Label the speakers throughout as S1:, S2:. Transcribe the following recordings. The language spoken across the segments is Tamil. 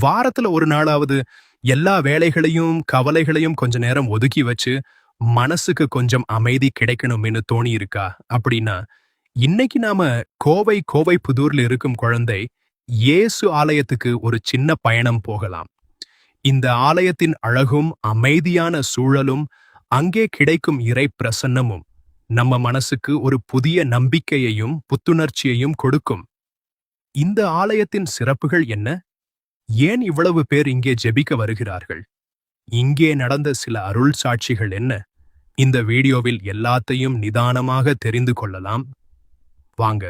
S1: வாரத்துல ஒரு நாளாவது எல்லா வேலைகளையும் கவலைகளையும் கொஞ்ச நேரம் ஒதுக்கி வச்சு மனசுக்கு கொஞ்சம் அமைதி கிடைக்கணும்னு தோணி இருக்கா அப்படின்னா இன்னைக்கு நாம கோவை புதூர்ல இருக்கும் குழந்தை இயேசு ஆலயத்துக்கு ஒரு சின்ன பயணம் போகலாம். இந்த ஆலயத்தின் அழகும் அமைதியான சூழலும் அங்கே கிடைக்கும் இறை பிரசன்னமும் நம்ம மனசுக்கு ஒரு புதிய நம்பிக்கையையும் புத்துணர்ச்சியையும் கொடுக்கும். இந்த ஆலயத்தின் சிறப்புகள் என்ன? ஏன் இவ்வளவு பேர் இங்கே ஜெபிக்க வருகிறார்கள்? இங்கே நடந்த சில அருள் சாட்சிகள் என்ன? இந்த வீடியோவில் எல்லாத்தையும் நிதானமாக தெரிந்து கொள்ளலாம். வாங்க,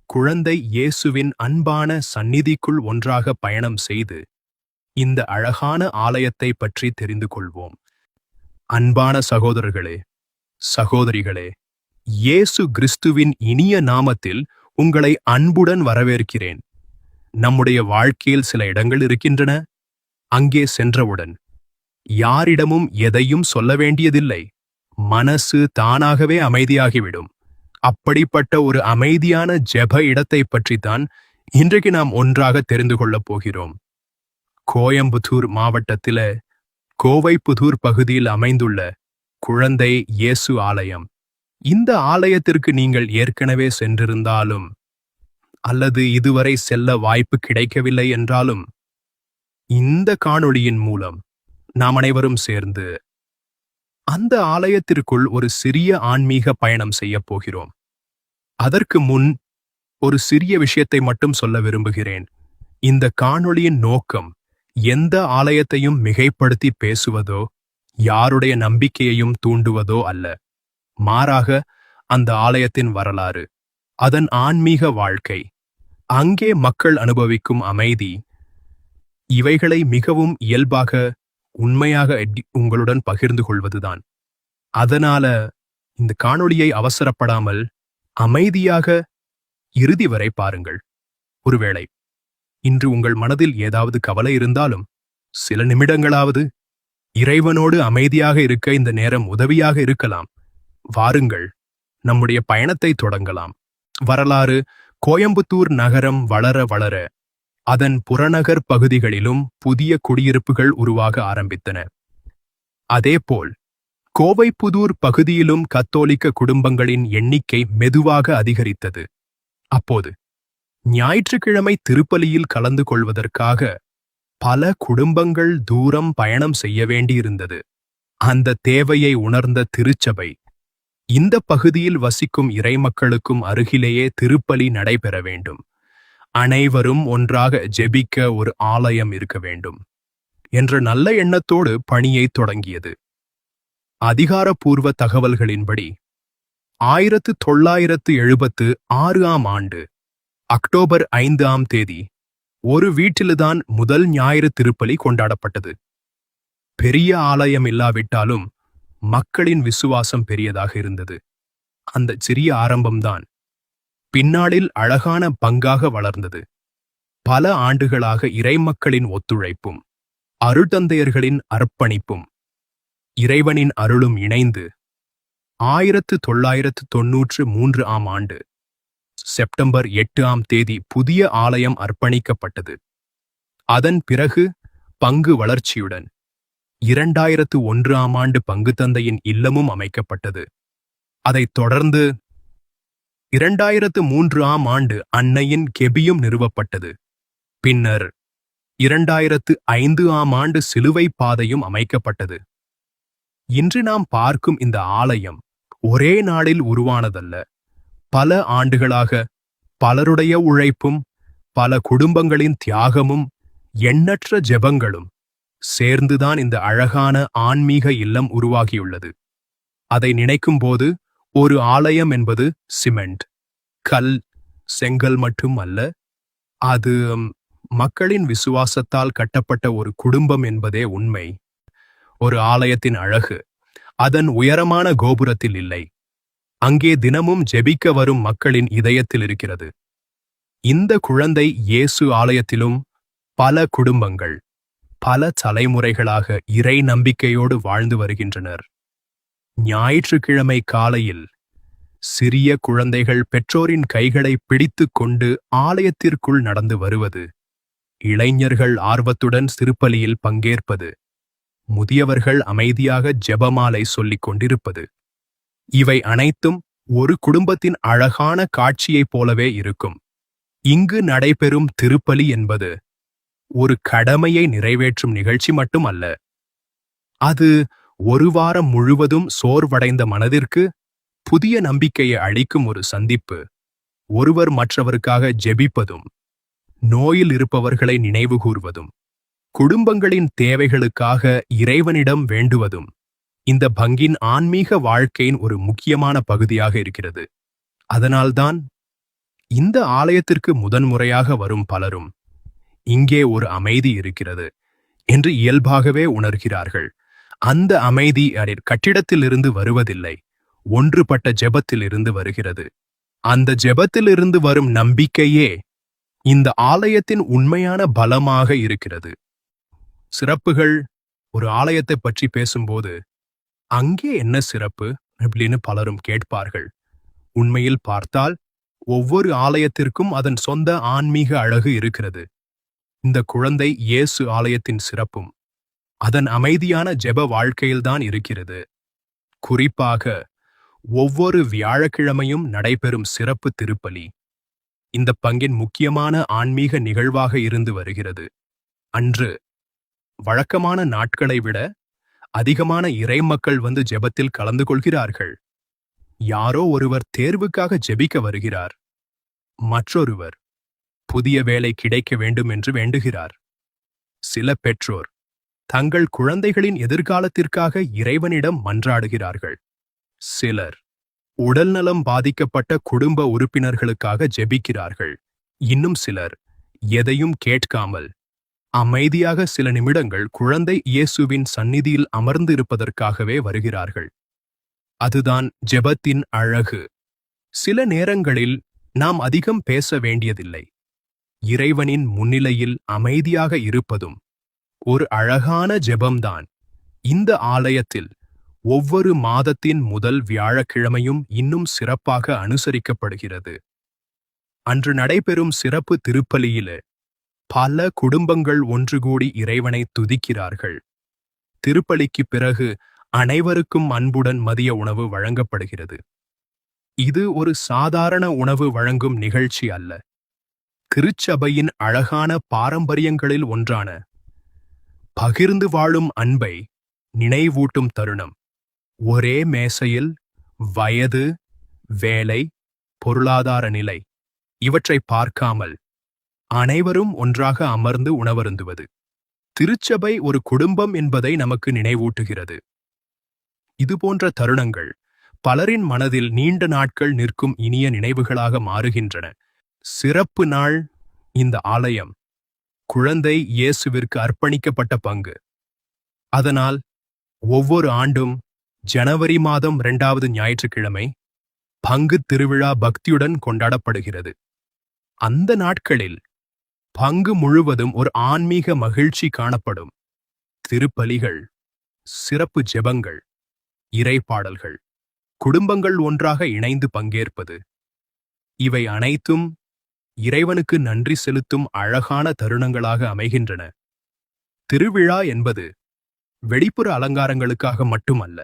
S1: குழந்தை இயேசுவின் அன்பான சந்நிதிக்குள் ஒன்றாக பயணம் செய்து இந்த அழகான ஆலயத்தை பற்றி தெரிந்து கொள்வோம். அன்பான சகோதரர்களே, சகோதரிகளே, இயேசு கிறிஸ்துவின் இனிய நாமத்தில் உங்களை அன்புடன் வரவேற்கிறேன். நம்முடைய வாழ்க்கையில் சில இடங்கள் இருக்கின்றன. அங்கே சென்றவுடன் யாரிடமும் எதையும் சொல்ல வேண்டியதில்லை. மனசு தானாகவே அமைதியாகிவிடும். அப்படிப்பட்ட ஒரு அமைதியான ஜெப இடத்தை பற்றித்தான் இன்றைக்கு நாம் ஒன்றாக தெரிந்து கொள்ளப் போகிறோம். கோயம்புத்தூர் மாவட்டத்தில கோவைப்புதூர் பகுதியில் அமைந்துள்ள குழந்தை இயேசு ஆலயம். இந்த ஆலயத்திற்கு நீங்கள் ஏற்கனவே சென்றிருந்தாலும் அல்லது இதுவரை செல்ல வாய்ப்பு கிடைக்கவில்லை என்றாலும் இந்த காணொளியின் மூலம் நாம் அனைவரும் சேர்ந்து அந்த ஆலயத்திற்குள் ஒரு சிறிய ஆன்மீக பயணம் செய்யப் போகிறோம். அதற்கு முன் ஒரு சிறிய விஷயத்தை மட்டும் சொல்ல விரும்புகிறேன். இந்த காணொளியின் நோக்கம் எந்த ஆலயத்தையும் மிகைப்படுத்தி பேசுவதோ யாருடைய நம்பிக்கையையும் தூண்டுவதோ அல்ல. மாறாக அந்த ஆலயத்தின் வரலாறு, அதன் ஆன்மீக வாழ்க்கை, அங்கே மக்கள் அனுபவிக்கும் அமைதி, இவைகளை மிகவும் இயல்பாக உண்மையாக உங்களுடன் பகிர்ந்து கொள்வதுதான். அதனால இந்த காணொளியை அவசரப்படாமல் அமைதியாக இறுதி வரை பாருங்கள். ஒருவேளை இன்று உங்கள் மனதில் ஏதாவது கவலை இருந்தாலும் சில நிமிடங்களாவது இறைவனோடு அமைதியாக இருக்க இந்த நேரம் உதவியாக இருக்கலாம். வாருங்கள், நம்முடைய பயணத்தை தொடங்கலாம். வரலாறு: கோயம்புத்தூர் நகரம் வளர வளர அதன் புறநகர் பகுதிகளிலும் புதிய குடியிருப்புகள் உருவாக ஆரம்பித்தன. அதேபோல் கோவைப்புதூர் பகுதியிலும் கத்தோலிக்க குடும்பங்களின் எண்ணிக்கை மெதுவாக அதிகரித்தது. அப்போது ஞாயிற்றுக்கிழமை திருப்பலியில் கலந்து கொள்வதற்காக பல குடும்பங்கள் தூரம் பயணம் செய்ய வேண்டியிருந்தது. அந்த தேவையை உணர்ந்த திருச்சபை இந்த பகுதியில் வசிக்கும் இறைமக்களுக்கும் அருகிலேயே திருப்பலி நடைபெற வேண்டும், அனைவரும் ஒன்றாக ஜெபிக்க ஒரு ஆலயம் இருக்க வேண்டும் என்ற நல்ல எண்ணத்தோடு பணியை தொடங்கியது. அதிகாரப்பூர்வ தகவல்களின்படி 1976 ஆண்டு அக்டோபர் 5 ஒரு வீட்டில்தான் முதல் ஞாயிறு திருப்பலி கொண்டாடப்பட்டது. பெரிய ஆலயம் இல்லாவிட்டாலும் மக்களின் விசுவாசம் பெரியதாக இருந்தது. அந்த சிறிய ஆரம்பம்தான் பின்னாளில் அழகான பங்காக வளர்ந்தது. பல ஆண்டுகளாக இறைமக்களின் ஒத்துழைப்பும் அருட்தந்தையர்களின் அர்ப்பணிப்பும் இறைவனின் அருளும் இணைந்து 1993 ஆண்டு செப்டம்பர் 8 புதிய ஆலயம் அர்ப்பணிக்கப்பட்டது. அதன் பிறகு பங்கு வளர்ச்சியுடன் 2001 ஆண்டு பங்குத்தந்தையின் இல்லமும் அமைக்கப்பட்டது. அதைத் தொடர்ந்து 2003 ஆண்டு அன்னையின் கெபியும் நிறுவப்பட்டது. பின்னர் 2005 ஆண்டு சிலுவை பாதையும் அமைக்கப்பட்டது. இன்று நாம் பார்க்கும் இந்த ஆலயம் ஒரே நாளில் உருவானதல்ல. பல ஆண்டுகளாக பலருடைய உழைப்பும் பல குடும்பங்களின் தியாகமும் எண்ணற்ற ஜெபங்களும் சேர்ந்துதான் இந்த அழகான ஆன்மீக இல்லம் உருவாகியுள்ளது. அதை நினைக்கும்போது ஒரு ஆலயம் என்பது சிமெண்ட், கல், செங்கல் மட்டும் அல்ல. அது மக்களின் விசுவாசத்தால் கட்டப்பட்ட ஒரு குடும்பம் என்பதே உண்மை. ஒரு ஆலயத்தின் அழகு அதன் உயரமான கோபுரத்தில் இல்லை, அங்கே தினமும் ஜெபிக்க வரும் மக்களின் இதயத்தில் இருக்கிறது. இந்த குழந்தை இயேசு ஆலயத்திலும் பல குடும்பங்கள் பல தலைமுறைகளாக இறை நம்பிக்கையோடு வாழ்ந்து வருகின்றனர். ஞாயிற்றுக்கிழமை காலையில் சிறிய குழந்தைகள் பெற்றோரின் கைகளை பிடித்துக் கொண்டு ஆலயத்திற்குள் நடந்து வருவது இளைஞர்கள் ஆர்வத்துடன் திருப்பலியில் பங்கேற்பது, முதியவர்கள் அமைதியாக ஜெபமாலை சொல்லிக் கொண்டிருப்பது, இவை அனைத்தும் ஒரு குடும்பத்தின் அழகான காட்சியைப் போலவே இருக்கும். இங்கு நடைபெறும் திருப்பலி என்பது ஒரு கடமையை நிறைவேற்றும் நிகழ்ச்சி மட்டும் அல்ல. அது ஒரு வாரம் முழுவதும் சோர்வடைந்த மனதிற்கு புதிய நம்பிக்கையை அளிக்கும் ஒரு சந்திப்பு. ஒருவர் மற்றவருக்காக ஜெபிப்பதும், நோயில் இருப்பவர்களை நினைவுகூர்வதும், குடும்பங்களின் தேவைகளுக்காக இறைவனிடம் வேண்டுவதும் இந்த பங்கின் ஆன்மீக வாழ்க்கையின் ஒரு முக்கியமான பகுதியாக இருக்கிறது. அதனால்தான் இந்த ஆலயத்திற்கு முதன்முறையாக வரும் பலரும் இங்கே ஒரு அமைதி இருக்கிறது என்று இயல்பாகவே உணர்கிறார்கள். அந்த அமைதி கட்டிடத்திலிருந்து வருவதில்லை, ஒன்றுபட்ட ஜெபத்திலிருந்து வருகிறது. அந்த ஜெபத்திலிருந்து வரும் நம்பிக்கையே இந்த ஆலயத்தின் உண்மையான பலமாக இருக்கிறது. சிறப்புகள். ஒரு ஆலயத்தை பற்றி பேசும்போது அங்கே என்ன சிறப்பு அப்படின்னு பலரும் கேட்பார்கள். உண்மையில் பார்த்தால் ஒவ்வொரு ஆலயத்திற்கும் அதன் சொந்த ஆன்மீக அழகு இருக்கிறது. இந்த குழந்தை இயேசு ஆலயத்தின் சிறப்பும் அதன் அமைதியான ஜெப வாழ்க்கையில்தான் இருக்கிறது. குறிப்பாக ஒவ்வொரு வியாழக்கிழமையும் நடைபெறும் சிறப்பு திருப்பலி இந்த பங்கின் முக்கியமான ஆன்மீக நிகழ்வாக இருந்து வருகிறது. அன்று வழக்கமான நாட்களை விட அதிகமான இறைமக்கள் வந்து ஜெபத்தில் கலந்து கொள்கிறார்கள். யாரோ ஒருவர் தேர்வுக்காக ஜெபிக்க வருகிறார், மற்றொருவர் புதிய வேலை கிடைக்க வேண்டும் என்று வேண்டுகிறார். சில பெற்றோர் தங்கள் குழந்தைகளின் எதிர்காலத்திற்காக இறைவனிடம் மன்றாடுகிறார்கள். சிலர் உடல்நலம் பாதிக்கப்பட்ட குடும்ப உறுப்பினர்களுக்காக ஜெபிக்கிறார்கள். இன்னும் சிலர் எதையும் கேட்காமல் அமைதியாக சில நிமிடங்கள் குழந்தை இயேசுவின் சந்நிதியில் அமர்ந்து இருப்பதற்காகவே வருகிறார்கள். அதுதான் ஜெபத்தின் அழகு. சில நேரங்களில் நாம் அதிகம் பேச வேண்டியதில்லை. இறைவனின் முன்னிலையில் அமைதியாக இருப்பதும் ஒரு அழகான ஜெபம்தான். இந்த ஆலயத்தில் ஒவ்வொரு மாதத்தின் முதல் வியாழக்கிழமையும் இன்னும் சிறப்பாக அனுசரிக்கப்படுகிறது. அன்று நடைபெறும் சிறப்பு திருப்பலியிலே பல குடும்பங்கள் ஒன்றுகூடி இறைவனை துதிக்கிறார்கள். திருப்பலிக்கு பிறகு அனைவருக்கும் அன்புடன் மதிய உணவு வழங்கப்படுகிறது. இது ஒரு சாதாரண உணவு வழங்கும் நிகழ்ச்சி அல்ல. திருச்சபையின் அழகான பாரம்பரியங்களில் ஒன்றான பகிர்ந்து வாழும் அன்பை நினைவூட்டும் தருணம். ஒரே மேசையில் வயது, வேலை, பொருளாதார நிலை இவற்றை பார்க்காமல் அனைவரும் ஒன்றாக அமர்ந்து உணவருந்துவது திருச்சபை ஒரு குடும்பம் என்பதை நமக்கு நினைவூட்டுகிறது. இதுபோன்ற தருணங்கள் பலரின் மனதில் நீண்ட நாட்கள் நிற்கும் இனிய நினைவுகளாக மாறுகின்றன. சிறப்பு நாள். இந்த ஆலயம் குழந்தை இயேசுவிற்கு அர்ப்பணிக்கப்பட்ட பங்கு. அதனால் ஒவ்வொரு ஆண்டும் ஜனவரி மாதம் 2வது ஞாயிற்றுக்கிழமை பங்கு திருவிழா பக்தியுடன் கொண்டாடப்படுகிறது. அந்த நாட்களில் பங்கு முழுவதும் ஒரு ஆன்மீக மகிழ்ச்சி காணப்படும். திருப்பலிகள், சிறப்பு ஜெபங்கள், இறைப்பாடல்கள், குடும்பங்கள் ஒன்றாக இணைந்து பங்கேற்பது இவை அனைத்தும் இறைவனுக்கு நன்றி செலுத்தும் அழகான தருணங்களாக அமைகின்றன. திருவிழா என்பது வெளிப்புற அலங்காரங்களுக்காக மட்டுமல்ல,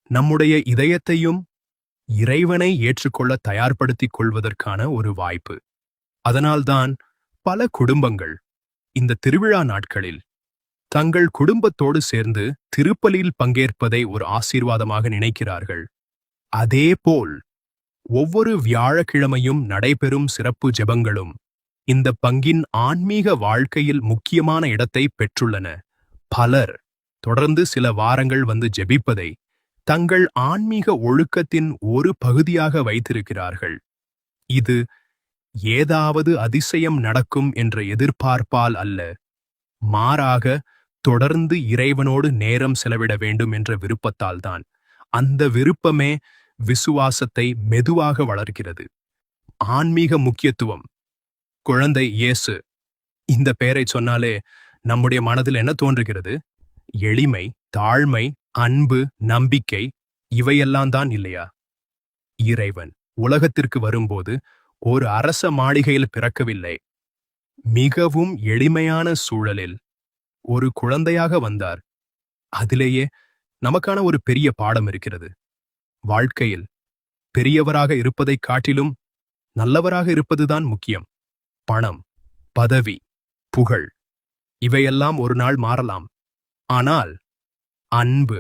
S1: நம்முடைய இதயத்தையும் இறைவனை ஏற்றுக்கொள்ள தயார்படுத்திக் கொள்வதற்கான ஒரு வாய்ப்பு. அதனால்தான் பல குடும்பங்கள் இந்த திருவிழா நாட்களில் தங்கள் குடும்பத்தோடு சேர்ந்து திருப்பலியில் பங்கேற்பதை ஒரு ஆசீர்வாதமாக நினைக்கிறார்கள். அதேபோல் ஒவ்வொரு வியாழக்கிழமையும் நடைபெறும் சிறப்பு ஜெபங்களும் இந்த பங்கின் ஆன்மீக வாழ்க்கையில் முக்கியமான இடத்தை பெற்றுள்ளன. பலர் தொடர்ந்து சில வாரங்கள் வந்து ஜெபிப்பதை தங்கள் ஆன்மீக ஒழுக்கத்தின் ஒரு பகுதியாக வைத்திருக்கிறார்கள். இது ஏதாவது அதிசயம் நடக்கும் என்ற எதிர்பார்ப்பால் அல்ல, மாறாக தொடர்ந்து இறைவனோடு நேரம் செலவிட வேண்டும் என்ற விருப்பத்தால்தான். அந்த விருப்பமே விசுவாசத்தை மெதுவாக வளர்க்கிறது. ஆன்மீக முக்கியத்துவம். குழந்தை இயேசு இந்த பெயரை சொன்னாலே நம்முடைய மனதில் என்ன தோன்றுகிறது? எளிமை, தாழ்மை, அன்பு, நம்பிக்கை இவையெல்லாம் தான் இல்லையா? இறைவன் உலகத்திற்கு வரும்போது ஒரு அரச மாளிகையில் பிறக்கவில்லை. மிகவும் எளிமையான சூழலில் ஒரு குழந்தையாக வந்தார். அதிலேயே நமக்கான ஒரு பெரிய பாடம் இருக்கிறது. வாழ்க்கையில் பெரியவராக இருப்பதைக் காட்டிலும் நல்லவராக இருப்பதுதான் முக்கியம். பணம், பதவி, புகழ் இவையெல்லாம் ஒரு நாள் மாறலாம். ஆனால் அன்பு,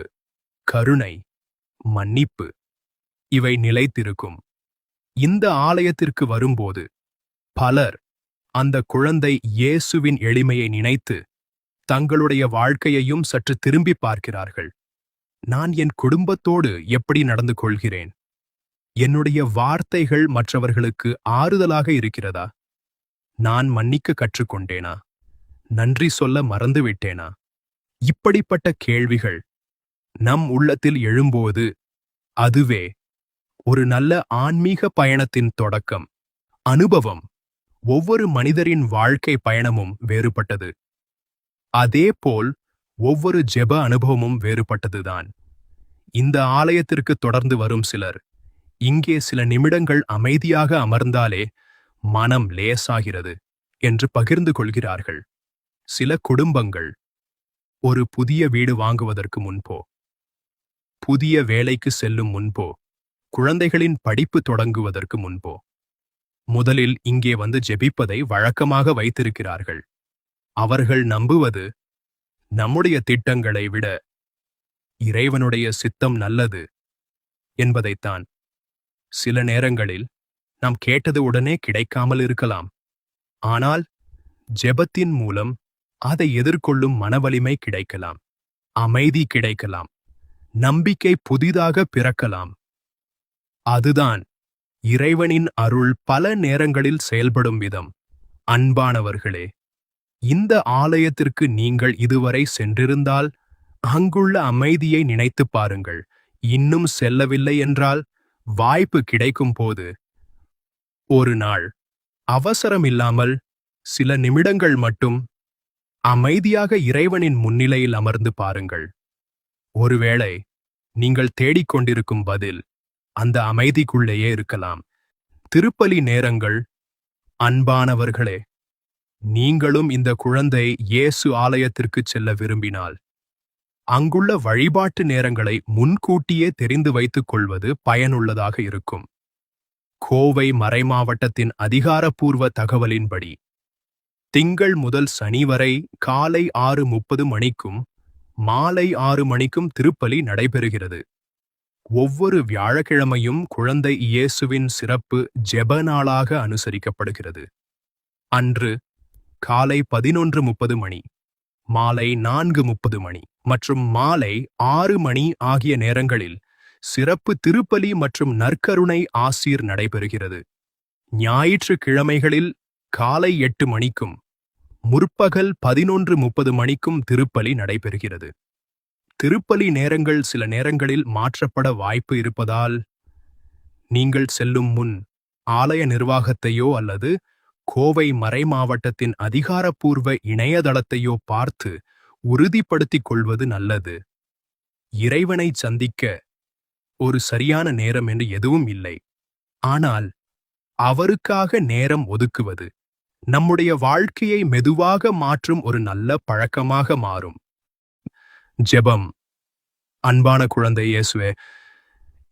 S1: கருணை, மன்னிப்பு இவை நிலைத்திருக்கும். இந்த ஆலயத்திற்கு வரும்போது பலர் அந்த குழந்தை இயேசுவின் எளிமையை நினைத்து தங்களுடைய வாழ்க்கையையும் சற்று திரும்பி பார்க்கிறார்கள். நான் என் குடும்பத்தோடு எப்படி நடந்து கொள்கிறேன்? என்னுடைய வார்த்தைகள் மற்றவர்களுக்கு ஆறுதலாக இருக்கிறதா? நான் மன்னிக்க கற்றுக்கொண்டேனா? நன்றி சொல்ல மறந்துவிட்டேனா? இப்படிப்பட்ட கேள்விகள் நம் உள்ளத்தில் எழும்போது அதுவே ஒரு நல்ல ஆன்மீக பயணத்தின் தொடக்கம். அனுபவம். ஒவ்வொரு மனிதரின் வாழ்க்கை பயணமும் வேறுபட்டது. அதேபோல் ஒவ்வொரு ஜெப அனுபவமும் வேறுபட்டதுதான். இந்த ஆலயத்திற்கு தொடர்ந்து வரும் சிலர் இங்கே சில நிமிடங்கள் அமைதியாக அமர்ந்தாலே மனம் லேசாகிறது என்று பகிர்ந்து கொள்கிறார்கள். சில குடும்பங்கள் ஒரு புதிய வீடு வாங்குவதற்கு முன்போ, புதிய வேலைக்கு செல்லும் முன்போ, குழந்தைகளின் படிப்பு தொடங்குவதற்கு முன்போ முதலில் இங்கே வந்து ஜெபிப்பதை வழக்கமாக வைத்திருக்கிறார்கள். அவர்கள் நம்புவது நம்முடைய திட்டங்களை விட இறைவனுடைய சித்தம் நல்லது என்பதைத்தான். சில நேரங்களில் நாம் கேட்டது உடனே கிடைக்காமல் இருக்கலாம். ஆனால் ஜெபத்தின் மூலம் அதை எதிர்கொள்ளும் மனவலிமை கிடைக்கலாம், அமைதி கிடைக்கலாம், நம்பிக்கை புதிதாக பிறக்கலாம். அதுதான் இறைவனின் அருள் பல நேரங்களில் செயல்படும் விதம். அன்பானவர்களே, இந்த ஆலயத்திற்கு நீங்கள் இதுவரை சென்றிருந்தால் அங்குள்ள அமைதியை நினைத்துப் பாருங்கள். இன்னும் செல்லவில்லை என்றால் வாய்ப்பு கிடைக்கும் போது ஒரு நாள் அவசரமில்லாமல் சில நிமிடங்கள் மட்டும் அமைதியாக இறைவனின் முன்னிலையில் அமர்ந்து பாருங்கள். ஒருவேளை நீங்கள் தேடிக்கொண்டிருக்கும் பதில் அந்த அமைதிக்குள்ளேயே இருக்கலாம். திருப்பலி நேரங்கள். அன்பானவர்களே, நீங்களும் இந்த குழந்தை இயேசு ஆலயத்திற்குச் செல்ல விரும்பினால் அங்குள்ள வழிபாட்டு நேரங்களை முன்கூட்டியே தெரிந்து வைத்துக் கொள்வது பயனுள்ளதாக இருக்கும். கோவை மறைமாவட்டத்தின் அதிகாரப்பூர்வ தகவலின்படி திங்கள் முதல் சனி வரை காலை 6:30 மணிக்கும் மாலை 6 மணிக்கும் திருப்பலி நடைபெறுகிறது. ஒவ்வொரு வியாழக்கிழமையும் குழந்தை இயேசுவின் சிறப்பு ஜெப நாளாக அனுசரிக்கப்படுகிறது. அன்று காலை 11:30 மணி, மாலை 4:30 மணி மற்றும் மாலை 6 மணி ஆகிய நேரங்களில் சிறப்பு திருப்பலி மற்றும் நற்கருணை ஆசீர் நடைபெறுகிறது. ஞாயிற்றுக்கிழமைகளில் காலை 8 மணிக்கும் முற்பகல் 11:30 மணிக்கும் திருப்பலி நடைபெறுகிறது. திருப்பலி நேரங்கள் சில நேரங்களில் மாற்றப்பட வாய்ப்பு இருப்பதால் நீங்கள் செல்லும் முன் ஆலய நிர்வாகத்தையோ அல்லது கோவை மறைமாவட்டத்தின் அதிகாரப்பூர்வ இணையதளத்தையோ பார்த்து உறுதிப்படுத்திக் கொள்வது நல்லது. இறைவனை சந்திக்க ஒரு சரியான நேரம் என்று எதுவும் இல்லை. ஆனால் அவருக்காக நேரம் ஒதுக்குவது நம்முடைய வாழ்க்கையை மெதுவாக மாற்றும் ஒரு நல்ல பழக்கமாக மாறும். ஜெபம். அன்பான குழந்தை இயேசுவே,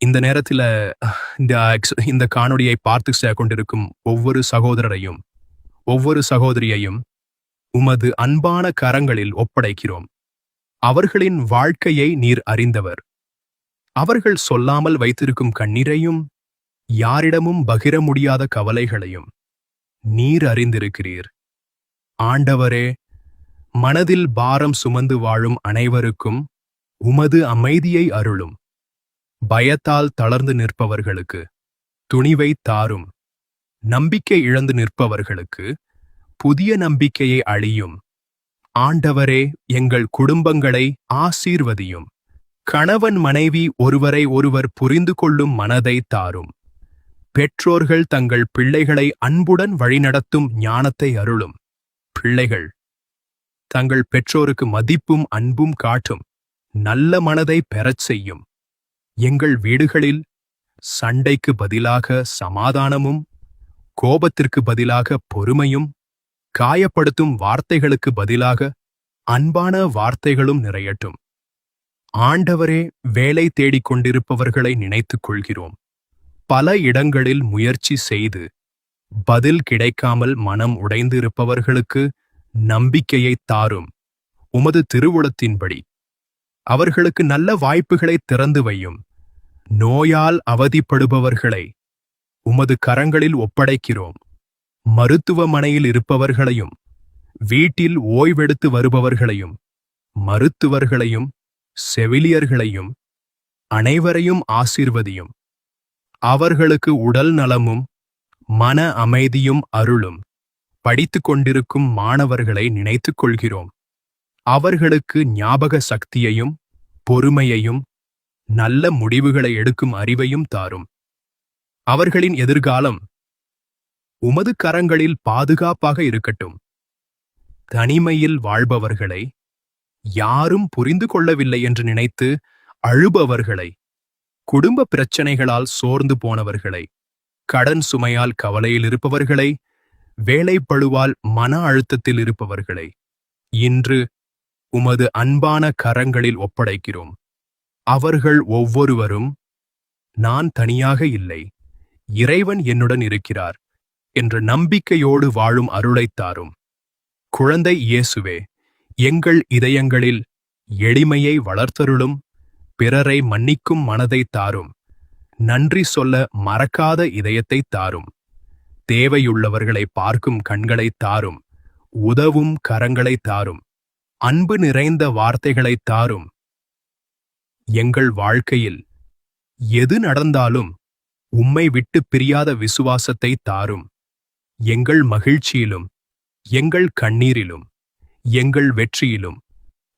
S1: இந்த நேரத்தில் இந்த காணொளியை பார்த்து கொண்டிருக்கும் ஒவ்வொரு சகோதரரையும் ஒவ்வொரு சகோதரியையும் உமது அன்பான கரங்களில் ஒப்படைக்கிறோம். அவர்களின் வாழ்க்கையை நீர் அறிந்தவர். அவர்கள் சொல்லாமல் வைத்திருக்கும் கண்ணீரையும் யாரிடமும் பகிர முடியாத கவலைகளையும் நீர் அறிந்திருக்கிறீர். ஆண்டவரே, மனதில் பாரம் சுமந்து வாழும் அனைவருக்கும் உமது அமைதியை அருளும். பயத்தால் தளர்ந்து நிற்பவர்களுக்கு துணிவை தாரும். நம்பிக்கை இழந்து நிற்பவர்களுக்கு புதிய நம்பிக்கையை அளியும். ஆண்டவரே, எங்கள் குடும்பங்களை ஆசீர்வதியும். கணவன் மனைவி ஒருவரை ஒருவர் புரிந்து கொள்ளும் மனதை தாரும். பெற்றோர்கள் தங்கள் பிள்ளைகளை அன்புடன் வழிநடத்தும் ஞானத்தை அருளும். பிள்ளைகள் தங்கள் பெற்றோருக்கு மதிப்பும் அன்பும் காட்டும் நல்ல மனதை பெறச் செய்யும். எங்கள் வீடுகளில் சண்டைக்கு பதிலாக சமாதானமும், கோபத்திற்கு பதிலாக பொறுமையும், காயப்படுத்தும் வார்த்தைகளுக்கு பதிலாக அன்பான வார்த்தைகளும் நிறையட்டும். ஆண்டவரே, வேலை தேடிக் கொண்டிருப்பவர்களை நினைத்துக் கொள்கிறோம். பல இடங்களில் முயற்சி செய்து பதில் கிடைக்காமல் மனம் உடைந்து இருப்பவர்களுக்கு நம்பிக்கையைத் தாரும். உமது திருவுளத்தின்படி அவர்களுக்கு நல்ல வாய்ப்புகளை திறந்து வையும். நோயால் அவதிப்படுபவர்களை உமது கரங்களில் ஒப்படைக்கிறோம். மருத்துவமனையில் இருப்பவர்களையும் வீட்டில் ஓய்வெடுத்து வருபவர்களையும் மருத்துவர்களையும் செவிலியர்களையும் அனைவரையும் ஆசீர்வதியும். அவர்களுக்கு உடல் நலமும் மன அமைதியும் அருளும். படித்துக் கொண்டிருக்கும் மாணவர்களை நினைத்துக் கொள்கிறோம். அவர்களுக்கு ஞாபக சக்தியையும் பொறுமையையும் நல்ல முடிவுகளை எடுக்கும் அறிவையும் தாரும். அவர்களின் எதிர்காலம் உமது கரங்களில் பாதுகாப்பாக இருக்கட்டும். தனிமையில் வாழ்பவர்களை, யாரும் புரிந்து கொள்ளவில்லை என்று நினைத்து அழுபவர்களை, குடும்ப பிரச்சனைகளால் சோர்ந்து போனவர்களை, கடன் சுமையால் கவலையில் இருப்பவர்களை, வேலைப்பளுவால் மன அழுத்தத்தில் இருப்பவர்களை இன்று உமது அன்பான கரங்களில் ஒப்படைக்கிறோம். அவர்கள் ஒவ்வொருவரும், நான் தனியாக இல்லை, இறைவன் என்னுடன் இருக்கிறார் என்ற நம்பிக்கையோடு வாழும் அருளைத் தாரும். குழந்தை இயேசுவே, எங்கள் இதயங்களில் எளிமையை வளர்த்தருளும். பிறரை மன்னிக்கும் மனதைத் தாரும். நன்றி சொல்ல மறக்காத இதயத்தைத் தாரும். தேவையுள்ளவர்களை பார்க்கும் கண்களைத் தாரும். உதவும் கரங்களைத் தாரும். அன்பு நிறைந்த வார்த்தைகளைத் தாரும். எங்கள் வாழ்க்கையில் எது நடந்தாலும் உம்மை விட்டு பிரியாத விசுவாசத்தை தாரும். எங்கள் மகிழ்ச்சியிலும் எங்கள் கண்ணீரிலும் எங்கள் வெற்றியிலும்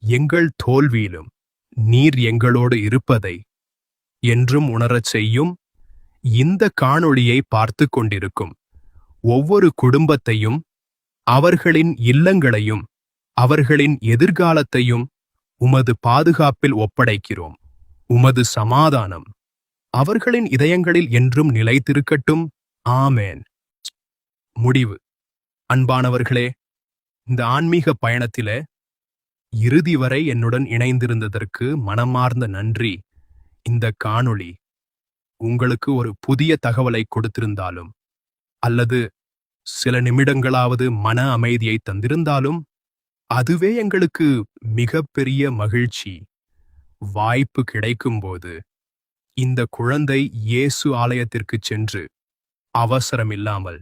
S1: எங்கள் தோல்வியிலும் நீர் எங்களோடு இருப்பதை என்றும் உணரச் செய்யும். இந்த காணொளியை பார்த்து கொண்டிருக்கும் ஒவ்வொரு குடும்பத்தையும், அவர்களின் இல்லங்களையும் அவர்களின் எதிர்காலத்தையும் உமது பாதுகாப்பில் ஒப்படைக்கிறோம். உமது சமாதானம் அவர்களின் இதயங்களில் என்றும் நிலைத்திருக்கட்டும். ஆமேன். முடிவு. அன்பானவர்களே, இந்த ஆன்மீக பயணத்திலே இறுதி வரை என்னுடன் இணைந்திருந்ததற்கு மனமார்ந்த நன்றி. இந்த காணொளி உங்களுக்கு ஒரு புதிய தகவலை கொடுத்திருந்தாலும் அல்லது சில நிமிடங்களாவது மன அமைதியை தந்திருந்தாலும் அதுவே எங்களுக்கு மிகப்பெரிய மகிழ்ச்சி. வாய்ப்பு கிடைக்கும்போது இந்த குழந்தை இயேசு ஆலயத்திற்குச் சென்று அவசரமில்லாமல்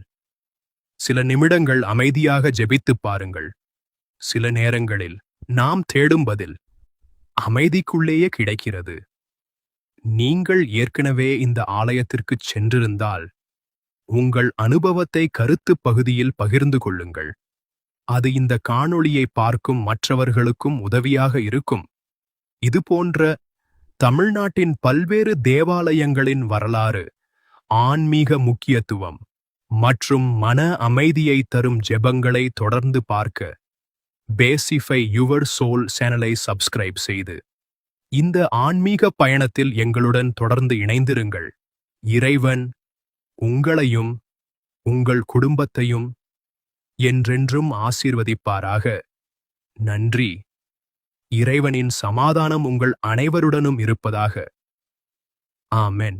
S1: சில நிமிடங்கள் அமைதியாக ஜெபித்துப் பாருங்கள். சில நேரங்களில் நாம் தேடும் பதில் அமைதிக்குள்ளேயே கிடைக்கிறது. நீங்கள் ஏற்கனவே இந்த ஆலயத்திற்குச் சென்றிருந்தால் உங்கள் அனுபவத்தை கருத்துப் பகுதியில் பகிர்ந்து கொள்ளுங்கள். அது இந்த காணொளியை பார்க்கும் மற்றவர்களுக்கும் உதவியாக இருக்கும். இதுபோன்ற தமிழ்நாட்டின் பல்வேறு தேவாலயங்களின் வரலாறு, ஆன்மீக முக்கியத்துவம் மற்றும் மன அமைதியை தரும் ஜெபங்களை தொடர்ந்து பார்க்க பேசிஃபை யுவர் சோல் சேனலை சப்ஸ்கிரைப் செய்து இந்த ஆன்மீக பயணத்தில் எங்களுடன் தொடர்ந்து இணைந்திருங்கள். இறைவன் உங்களையும் உங்கள் குடும்பத்தையும் என்றென்றும் ஆசீர்வதிப்பாராக. நன்றி. இறைவனின் சமாதானம் உங்கள் அனைவருடனும் இருப்பதாக. ஆமென்.